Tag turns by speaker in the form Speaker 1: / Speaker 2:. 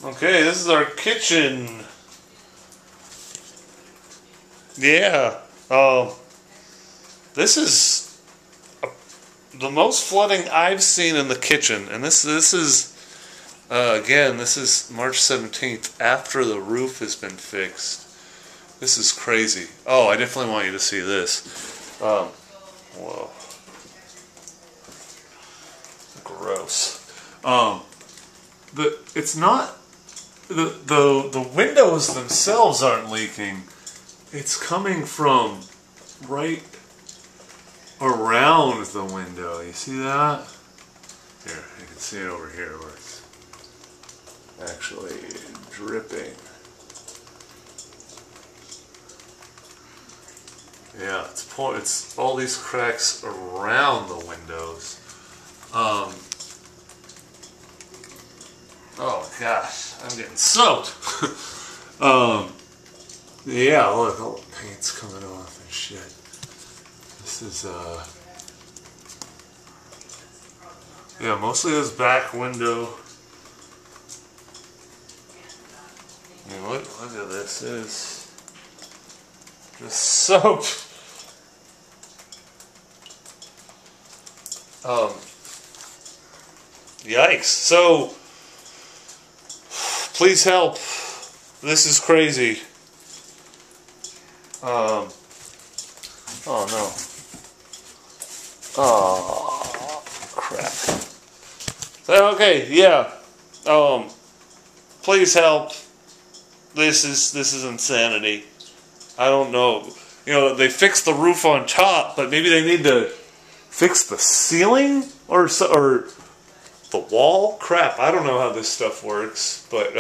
Speaker 1: Okay, this is our kitchen. Yeah. This is the most flooding I've seen in the kitchen, and this is again, this is March 17th after the roof has been fixed. This is crazy. Oh, I definitely want you to see this. Whoa. Gross. It's not the windows themselves aren't leaking. It's coming from right around the window. You see that? Here, you can see it over here where it's actually dripping. Yeah, it's all these cracks around the windows. Oh gosh, I'm getting soaked. Yeah, look, all the paint's coming off and shit. This is yeah, mostly this back window. I mean, look at this. It is just soaked. Yikes. So, please help. This is crazy. Oh no. Oh, crap. So, okay, yeah. Please help. This is insanity. I don't know. You know, they fixed the roof on top, but maybe they need to fix the ceiling or the wall? Crap, I don't know how this stuff works, but